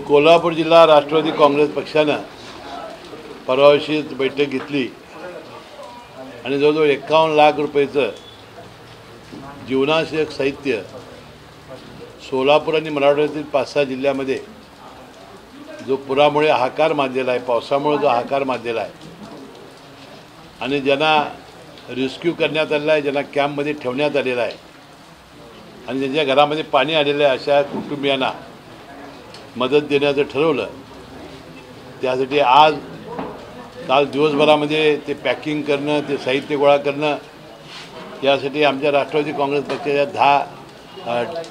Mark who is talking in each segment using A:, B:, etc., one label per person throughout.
A: कोल्हापूर जिल्हा राष्ट्रवादी काँग्रेस पक्षानं परवाशी बैठक घेतली आणि जवळजवळ 51 लाख रुपयाचं जीवनावश्यक साहित्य सोलापूर आणि मराठवाड्यातील 5-6 जिल्ह्यामध्ये जो पुरामुळे हाहाकार माजलेला आहे, पावसामुळे जो हाहाकार माजलेला आहे आणि ज्यांना रेस्क्यू करण्यात आलेला आहे, ज्यांना कॅम्पमध्ये ठेवण्यात आलेला आहे आणि ज्यांच्या घरामध्ये पाणी आलेलं आहे अशा कुटुंबियांना मदत देण्याचं ठरवलं। त्यासाठी आज काल दिवसभरामध्ये ते पॅकिंग करणं, ते साहित्य गोळा करणं, यासाठी आमच्या राष्ट्रवादी काँग्रेस पक्षाच्या 10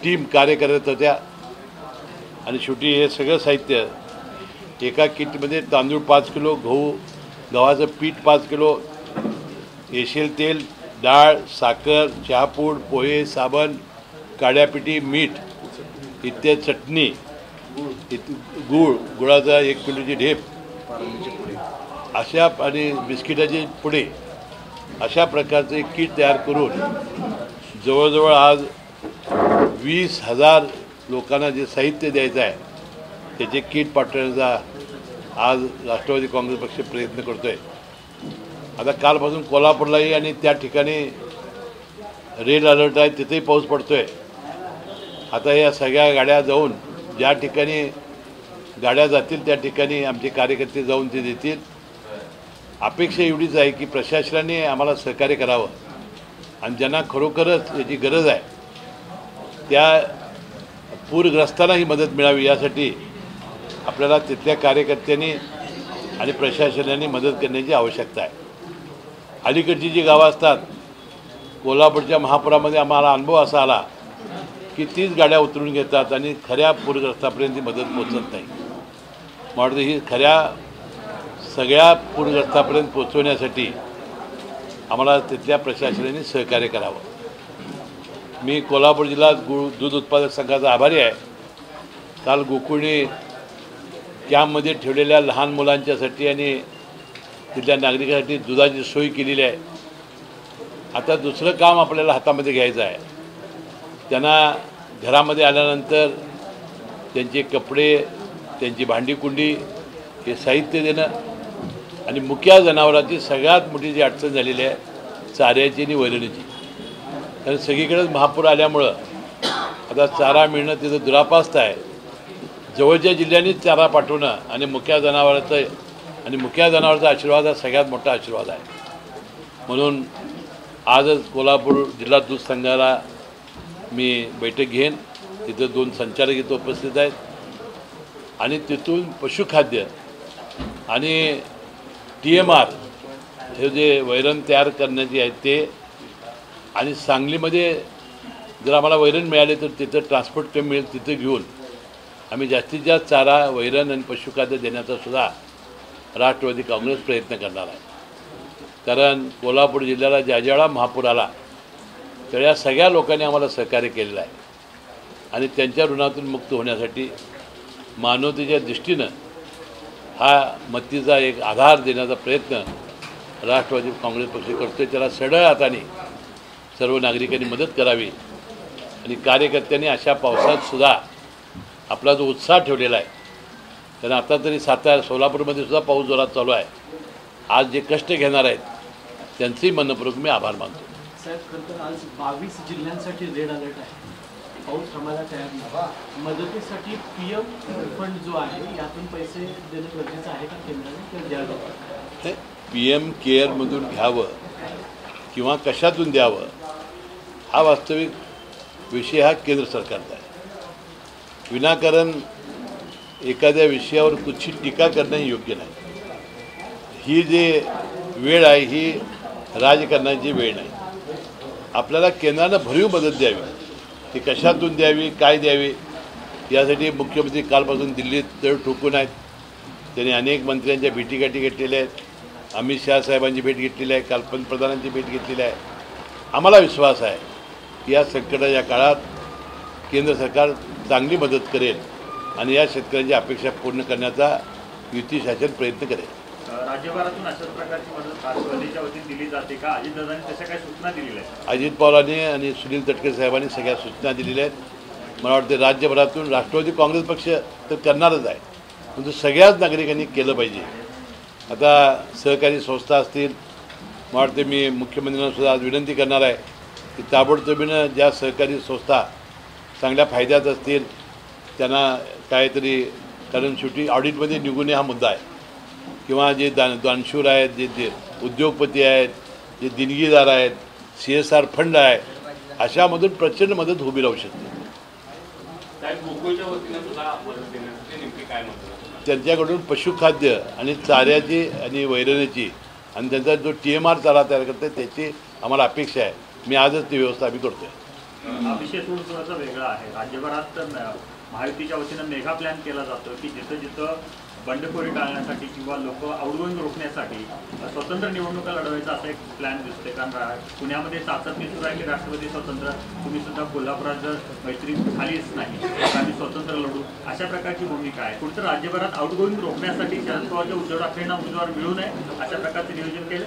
A: टीम कार्य करत होत्या आणि शेवटी हे सगळं साहित्य एका किटमध्ये तांदूळ 5 किलो, गव्हाचं पीठ 5 किलो, एशेल तेल, डाळ, साखर, चहापूड, पोहे, साबण, काड्यापिठी, मीठ इत्यादी, चटणी, गुळाचा 1 किलोची ढेप अशा आणि बिस्किटाचे पुडे अशा प्रकारचे एक किट तयार करून जवळजवळ आज 20,000 लोकांना जे साहित्य द्यायचं आहे त्याचे किट पाठवण्याचा आज राष्ट्रवादी काँग्रेस पक्ष प्रयत्न करतो आहे। आता कालपासून कोल्हापूरलाही आणि त्या ठिकाणी रेड अलर्ट आहे, तिथेही पाऊस पडतो आहे। आता या सगळ्या गाड्या जाऊन ज्या ठिकाणी गाड्या जातील त्या ठिकाणी आमचे कार्यकर्ते जाऊन ते देतील। अपेक्षा एवढीच आहे की प्रशासनाने आम्हाला सहकार्य करावं आणि ज्यांना खरोखरच याची गरज आहे त्या पूरग्रस्तांना ही मदत मिळावी यासाठी आपल्याला तिथल्या कार्यकर्त्यांनी आणि प्रशासनाने मदत करण्याची आवश्यकता आहे। अलीकडची जी गावं असतात, कोल्हापूरच्या महापुरामध्ये आम्हाला अनुभव असा आला की 30 गाड्या उतरून घेतात आणि खऱ्या पूरग्रस्तापर्यंत मदत पोहोचत नाही। मला वाटतं ही खऱ्या सगळ्या पूरग्रस्तापर्यंत पोहोचवण्यासाठी आम्हाला तिथल्या प्रशासनाने सहकार्य करावं। मी कोल्हापूर जिल्हा दूध उत्पादक संघाचा आभारी आहे। काल गोकुळने कॅम्पमध्ये ठेवलेल्या लहान मुलांच्यासाठी आणि तिथल्या नागरिकांसाठी दुधाची सोय केलेली आहे। आता दुसरं काम आपल्याला हातामध्ये घ्यायचं आहे। त्यांना घरामध्ये आल्यानंतर त्यांचे कपडे, त्यांची भांडीकुंडी हे साहित्य देणं आणि मुक्या जनावरांची सगळ्यात मोठी जी अडचण झालेली आहे चाऱ्याची आणि वैरणीची, कारण सगळीकडेच महापूर आल्यामुळं आता चारा मिळणं तिथं दुरापास्त आहे। जवळच्या जिल्ह्यांनीच चारा पाठवणं आणि मुक्या जनावरांचा आशीर्वाद हा सगळ्यात मोठा आशीर्वाद आहे। म्हणून आजच कोल्हापूर जिल्हा दूध संघाला मी बैठक घेईन, तिथं 2 संचालक इथं उपस्थित आहेत आणि तिथून पशुखाद्य आणि TMR हे जे वैरण तयार करण्याची आहे ते आणि सांगलीमध्ये जर आम्हाला वैरण मिळाले तर तिथं ट्रान्सपोर्ट कमी मिळेल, तिथं घेऊन आम्ही जास्तीत जास्त चारा, वैरण आणि पशुखाद्य देण्याचा सुद्धा राष्ट्रवादी काँग्रेस प्रयत्न करणार आहे। कारण कोल्हापूर जिल्ह्याला ज्या महापूर आला त्या सगळ्या लोकांनी आम्हाला सहकार्य केलेलं आहे आणि त्यांच्या ऋणातून मुक्त होण्यासाठी मानवतेच्या दृष्टीनं हा मदतीचा एक आधार देण्याचा प्रयत्न राष्ट्रवादी काँग्रेस पक्ष करतो। त्याला सढळ हाताने सर्व नागरिकांनी मदत करावी आणि कार्यकर्त्यांनी अशा पावसात सुद्धा आपला जो उत्साह ठेवलेला आहे, कारण आता तरी सोलापूरमध्ये सुद्धा पाऊस जोरात चालू आहे। आज जे कष्ट घेणार आहेत त्यांचेही मनपूर्वक मी आभार मानतो।
B: साहेब, खरं तर आज 22 जिल्ह्यांसाठी रेड अलर्ट आहे, पाऊस थांबायला तयार नाही। मदतीसाठी PM फंड जो आहे यातून पैसे देणं गरजेचं आहे का केंद्राने द्यावं?
A: PM केअरमधून घ्यावं किंवा कशातून द्यावं हा वास्तविक विषय हा केंद्र सरकारचा आहे। विनाकारण एखाद्या विषयावर कुठची टीका करणं योग्य नाही। ही जी वेळ आहे ही राजकारणाची वेळ नाही। आपल्याला केंद्रानं भरीव मदत द्यावी, ती कशातून द्यावी, काय द्यावी यासाठी मुख्यमंत्री कालपासून दिल्लीत तळ ठोकून आहेत। त्यांनी अनेक मंत्र्यांच्या भेटीगाठी घेतलेल्या आहेत, अमित शहा साहेबांची भेट घेतलेली आहे, काल पंतप्रधानांची भेट घेतलेली आहे। आम्हाला विश्वास आहे की या संकटाच्या काळात केंद्र सरकार चांगली मदत करेल आणि या शेतकऱ्यांची अपेक्षा पूर्ण करण्याचा युती शासन प्रयत्न करेल।
C: राज्यभरातून अशाच प्रकारची मदत राष्ट्रवादीच्या वतीने दिली जाते का? अजितदादांनी तशा काही सूचना दिलेल्या आहेत?
A: अजित पवारांनी आणि सुनील तटकरे साहेबांनी सगळ्या सूचना दिलेल्या आहेत। मला वाटते राज्यभरातून राष्ट्रवादी काँग्रेस पक्ष तर करणारच आहे, परंतु सगळ्याच नागरिकांनी केलं पाहिजे. आता सहकारी संस्था असतील, मला वाटते मी मुख्यमंत्र्यांना सुद्धा आज विनंती करणार आहे की ताबडतोबीनं ज्या सहकारी संस्था चांगल्या फायद्यात असतील त्यांना काहीतरी, कारण शेवटी ऑडिटमध्ये निघून हा मुद्दा आहे, किंवा जे दानशूर आहेत, जे उद्योगपती आहेत, जे देणगीदार आहेत, CSR फंड आहे, अशामधून प्रचंड मदत उभी राहू शकते. त्यांच्याकडून पशुखाद्य आणि चाऱ्याची आणि वैरणीची आणि त्यांचा जो TMR चारा तयार करते त्याची आम्हाला अपेक्षा आहे. मी आजच ती व्यवस्था आम्ही करतो आहे.
C: हा विषय थोडासा वेगळा आहे. राज्यभरात महायुतीच्या वतीनं मेगा प्लॅन केला जातो की जिथं जिथं बंडखोरी टाळण्यासाठी किंवा लोक आउटगोईंग रोखण्यासाठी स्वतंत्र निवडणुका लढवायचा असा एक प्लॅन दिसतोय. कारण पुण्यामध्ये चाचपणी सुरू आहे की राष्ट्रवादी स्वतंत्र, तुम्ही सुद्धा कोल्हापुरात जर मैत्री झालीच नाही तर आम्ही स्वतंत्र लढू, अशा प्रकारची भूमिका आहे. कुठं राज्यभरात आउटगोईंग रोखण्यासाठी शरद पवारच्या उद्धव ठाकरेंना उमेदवार मिळू नये अशा प्रकारचं नियोजन केलं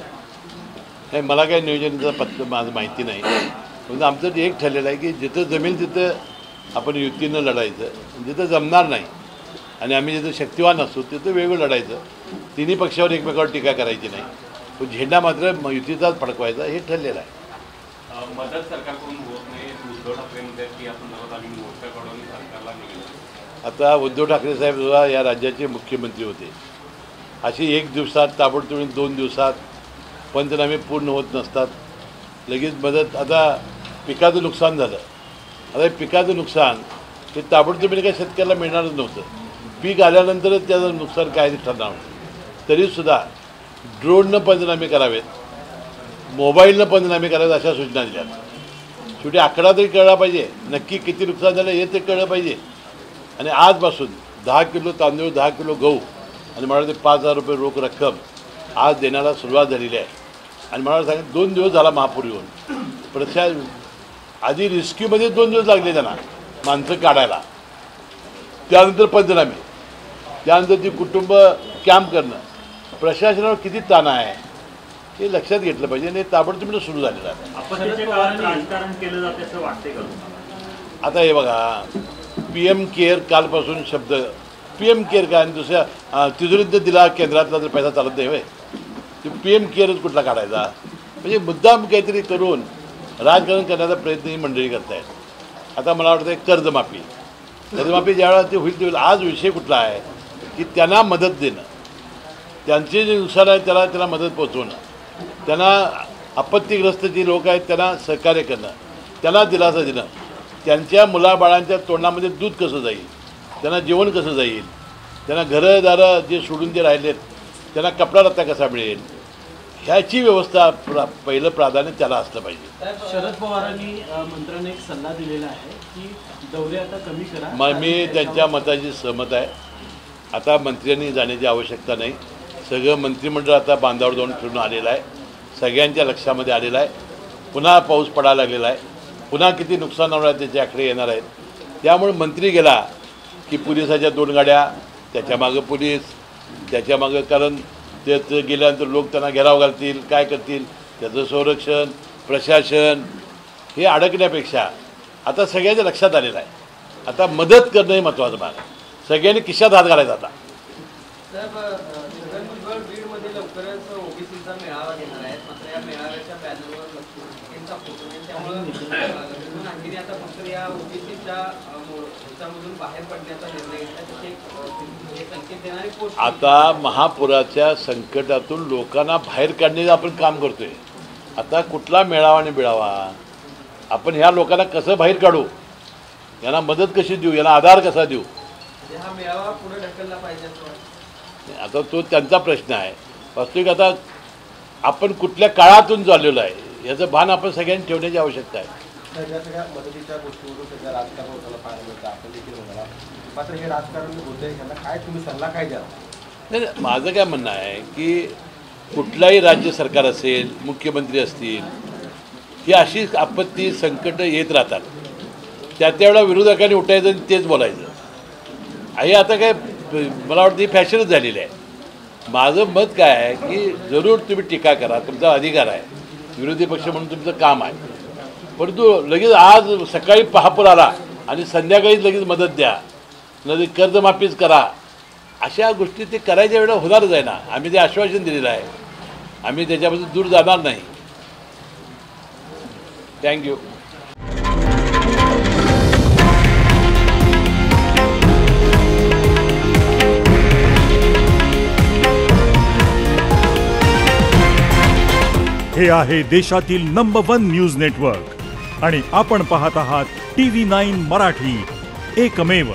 A: नाही. मला काही नियोजनाचं पत्र माझं माहिती नाही, म्हणजे आमचं एक ठरलेलं आहे की जिथं जमेल तिथं आपण युतीनं लढायचं, जिथं जमणार नाही आणि आम्ही जिथं शक्तिवान असतो तिथं वेगळं लढायचं. तिन्ही पक्षावर एकमेकावर टीका करायची नाही, तो झेंडा मात्र युतीचाच फडकवायचा हे ठरलेलं आहे.
D: मदत सरकारकडून होत नाही, उद्धव ठाकरे म्हणतात की आपण आम्ही मोर्चा काढून सरकारला निघालो.
A: आता उद्धव ठाकरे साहेब सुद्धा या राज्याचे मुख्यमंत्री होते. अशी एक दिवसात ताबडतोब 2 दिवसात पंचनामे पूर्ण होत नसतात. लगेच मदत, आता पिकाचं नुकसान झालं, आता पिकाचं नुकसान ते ताबडतोबीने काही शेतकऱ्याला मिळणारच नव्हतं. पीक आल्यानंतरच त्याचं नुकसान काय ठरणार होतं. तरीसुद्धा ड्रोननं पंचनामे करावेत, मोबाईलनं पंचनामे करावेत अशा सूचना दिल्या. शेवटी आकडा तरी कळला पाहिजे, नक्की किती नुकसान झालं हे ते कळलं पाहिजे. आणि आजपासून 10 किलो तांदूळ, 10 किलो गहू आणि मला वाटते 5,000 रुपये रोख रक्कम आज देण्याला सुरुवात झालेली आहे. आणि मला सांगितलं 2 दिवस झाला महापूर येऊन. आधी रेस्क्यूमध्ये 2 दिवस लागले त्यांना माणसं काढायला, त्यानंतर पंचनामे, त्यानंतर ती कुटुंब कॅम्प करणं. प्रशासनावर किती ताण आहे हे लक्षात घेतलं पाहिजे आणि ताबडतोब सुरू झालेलं आहे.
C: आपत्तीच्या काळात राजकारण केलं जाते असं वाटते का?
A: आता हे बघा, PM केअर कालपासून शब्द, PM केअर काय आणि दुसऱ्या तिजोरीत दिला केंद्रातला तर पैसा चालत नाही होय, ते PM केअरच कुठला काढायचा. म्हणजे मुद्दाम काहीतरी करून राजकारण करण्याचा प्रयत्न ही मंडळी करतायत. आता मला वाटतं कर्जमाफी ज्यावेळेला ते होईल ते होईल. आज विषय कुठला आहे की त्यांना मदत देणं, त्यांचे जे नुकसान आहे त्याला मदत पोचवणं, त्यांना आपत्तीग्रस्त जी लोक आहेत त्यांना सहकार्य करणं, त्यांना दिलासा देणं, त्यांच्या मुलाबाळांच्या तोंडामध्ये दूध कसं जाईल, त्यांना जेवण कसं जाईल, त्यांना घरंदारं जे सोडून जे राहिलेत त्यांना कपडा लत्ता कसा मिळेल, ह्याची व्यवस्था पहिलं प्राधान्य त्याला असलं पाहिजे.
B: शरद पवारांनी मंत्र्यांना एक सल्ला दिलेला आहे की दौरे आता कमी करा.
A: मी त्यांच्या मताशी सहमत आहे. आता मंत्र्यांनी जाण्याची आवश्यकता नाही. सगळं मंत्रिमंडळ आता बांधावर जाऊन फिरून आलेलं आहे, सगळ्यांच्या लक्षामध्ये आलेलं आहे. पुन्हा पाऊस पडायला लागलेला आहे, पुन्हा किती नुकसान होणार आहे त्याचे आकडे येणार आहेत. त्यामुळे मंत्री गेला की पोलिसाच्या 2 गाड्या, त्याच्यामागं पोलीस, त्याच्यामागं, कारण त्यात गेल्यानंतर लोक त्यांना घेराव घालतील, काय करतील, त्याचं संरक्षण, प्रशासन हे अडकण्यापेक्षा आता सगळ्यांच्या लक्षात आलेलं आहे. आता मदत करणं हे महत्त्वाचं भाग आहे. सगळ्यांनी खिशात हात घालायचा. आता
E: छगन भुजबळ बीडमध्ये लवकरच ओबीसीचा मेळावा घेणार आहेत, मात्र या मेळाव्याच्या बॅनरवर लक्ष्मीचा फोटो नाही, त्यामुळं आणखी आता फक्त या ओबीसीच्या ह्याच्यामधून बाहेर पडण्याचा निर्णय घेतला. संकेत देणारे पोस्ट
A: आता महापुराच्या संकटातून लोकांना बाहेर काढण्याचं आपण काम करतोय. आता कुठला मेळावा आणि बिळावा, आपण ह्या लोकांना कसं बाहेर काढू, यांना मदत कशी देऊ, यांना आधार कसा देऊ,
E: हा मेळावा पुढे ढकलला पाहिजे.
A: आता तो त्यांचा प्रश्न आहे. वास्तविक आता आपण कुठल्या काळातून चाललेलो आहे याचं भान आपण सगळ्यांनी ठेवण्याची आवश्यकता आहे.
F: सगळ्या मदतीच्या गोष्टीवरून सगळं राजकारण होताना पाहायला मिळतं, आपण देखील म्हणाला. मात्र हे राजकारण होतंय, ह्यांना काय तुम्ही सल्ला काय द्याल?
A: नाही, माझं काय म्हणणं आहे की कुठलाही राज्य सरकार असेल, मुख्यमंत्री असतील, ही अशी आपत्ती संकट येत राहतात. त्यावेळेला विरोधकांनी उठायचं आणि तेच बोलायचं. हे आता काय मला वाटतं ही फॅशनच झालेली आहे. माझं मत काय आहे की जरूर तुम्ही टीका करा, तुमचा अधिकार आहे, विरोधी पक्ष म्हणून तुमचं काम आहे. परंतु लगेच आज सकाळी महापूर आला आणि संध्याकाळीच लगेच मदत द्या, नाही कर्जमाफीच करा, अशा गोष्टी ते करायच्या वेळेला होणारच आहे ना. आम्ही ते आश्वासन दिलेलं आहे, आम्ही त्याच्यापासून दूर जाणार नाही. थँक्यू.
G: हे आहे देशातील नंबर 1 न्यूज नेटवर्क आणि आपण पाहत आहात TV9 मराठी, एकमेव.